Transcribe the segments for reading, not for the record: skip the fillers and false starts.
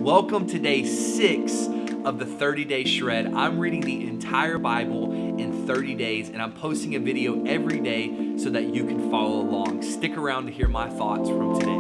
Welcome to day 6 of the 30-day shred. I'm reading the entire Bible in 30 days, and I'm posting a video every day so that you can follow along. Stick around to hear my thoughts from today.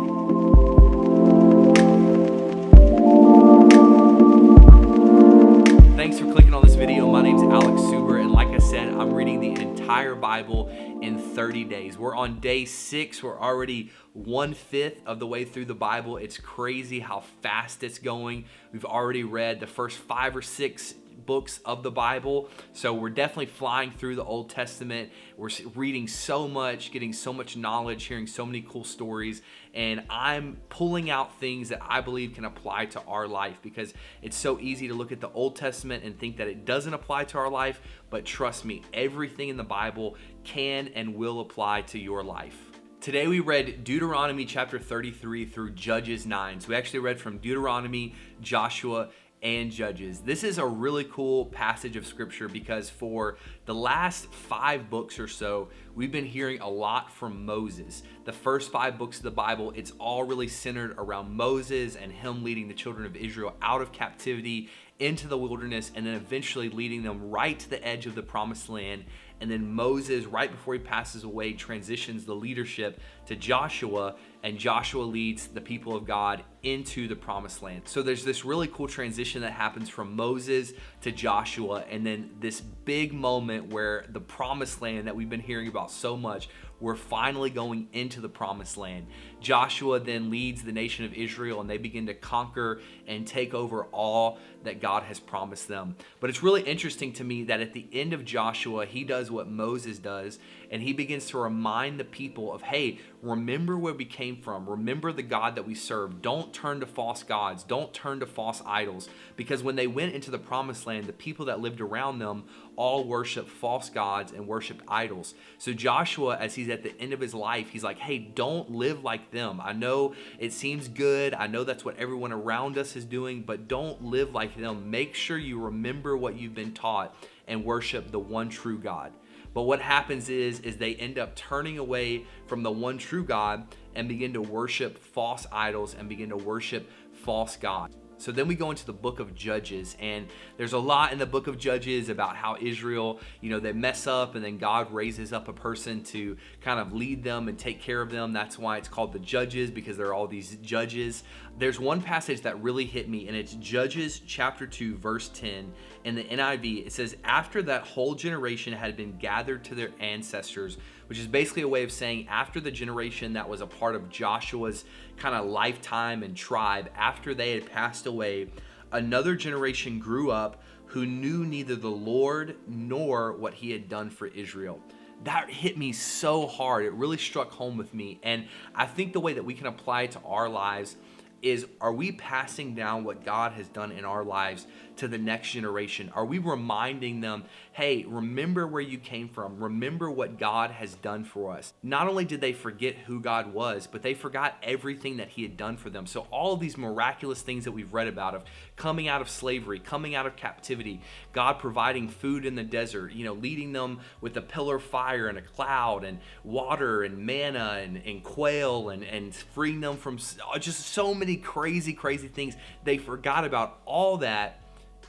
Thanks for clicking on this video. My name's Alex Suber, and like I said, I'm reading the entire Bible in 30 days. We're on day 6. We're already 1/5 of the way through the Bible. It's crazy how fast it's going. We've already read the first 5 or 6 books of the Bible, so we're definitely flying through the Old Testament. We're reading so much, getting so much knowledge, hearing so many cool stories, and I'm pulling out things that I believe can apply to our life, because it's so easy to look at the Old Testament and think that it doesn't apply to our life, but trust me, everything in the Bible can and will apply to your life. Today we read Deuteronomy chapter 33 through Judges 9. So we actually read from Deuteronomy, Joshua, and Judges. This is a really cool passage of scripture because for the last 5 books or so, we've been hearing a lot from Moses. The first 5 books of the Bible, it's all really centered around Moses and him leading the children of Israel out of captivity into the wilderness and then eventually leading them right to the edge of the promised land. And then Moses, right before he passes away, transitions the leadership to Joshua, and Joshua leads the people of God into the promised land. So there's this really cool transition that happens from Moses to Joshua, and then this big moment where the promised land that we've been hearing about so much, we're finally going into the promised land. Joshua then leads the nation of Israel, and they begin to conquer and take over all that God has promised them. But it's really interesting to me that at the end of Joshua, he does what Moses does, and he begins to remind the people of, hey, remember where we came from. Remember the God that we serve. Don't turn to false gods. Don't turn to false idols. Because when they went into the promised land, the people that lived around them all worshiped false gods and worshiped idols. So Joshua, as he's at the end of his life, he's like, hey, don't live like them. I know it seems good. I know that's what everyone around us is doing, but don't live like them. Make sure you remember what you've been taught and worship the one true God. But what happens is they end up turning away from the one true God and begin to worship false idols and begin to worship false gods. So then we go into the book of Judges, and there's a lot in the book of Judges about how Israel, they mess up, and then God raises up a person to kind of lead them and take care of them. That's why it's called the Judges, because there are all these judges. There's one passage that really hit me, and it's Judges chapter 2, verse 10. In the NIV, it says, after that whole generation had been gathered to their ancestors, which is basically a way of saying after the generation that was a part of Joshua's kind of lifetime and tribe, after they had passed away, another generation grew up who knew neither the Lord nor what he had done for Israel. That hit me so hard. It really struck home with me. And I think the way that we can apply it to our lives is, are we passing down what God has done in our lives to the next generation? Are we reminding them, hey, remember where you came from. Remember what God has done for us. Not only did they forget who God was, but they forgot everything that he had done for them. So all of these miraculous things that we've read about, of coming out of slavery, coming out of captivity, God providing food in the desert, leading them with a pillar of fire and a cloud and water and manna and quail and freeing them from just so many crazy things. They forgot about all that,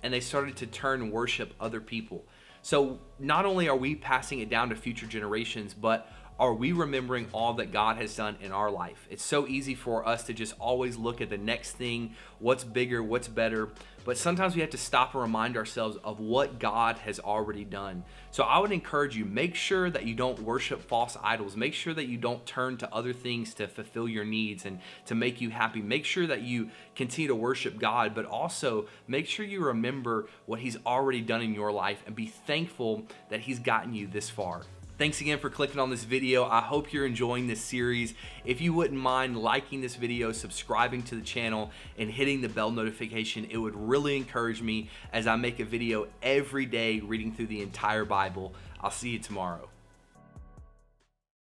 and they started to turn and worship other people. So not only are we passing it down to future generations, but are we remembering all that God has done in our life? It's so easy for us to just always look at the next thing, what's bigger, what's better, but sometimes we have to stop and remind ourselves of what God has already done. So I would encourage you, make sure that you don't worship false idols. Make sure that you don't turn to other things to fulfill your needs and to make you happy. Make sure that you continue to worship God, but also make sure you remember what he's already done in your life and be thankful that he's gotten you this far. Thanks again for clicking on this video. I hope you're enjoying this series. If you wouldn't mind liking this video, subscribing to the channel, and hitting the bell notification, it would really encourage me as I make a video every day reading through the entire Bible. I'll see you tomorrow.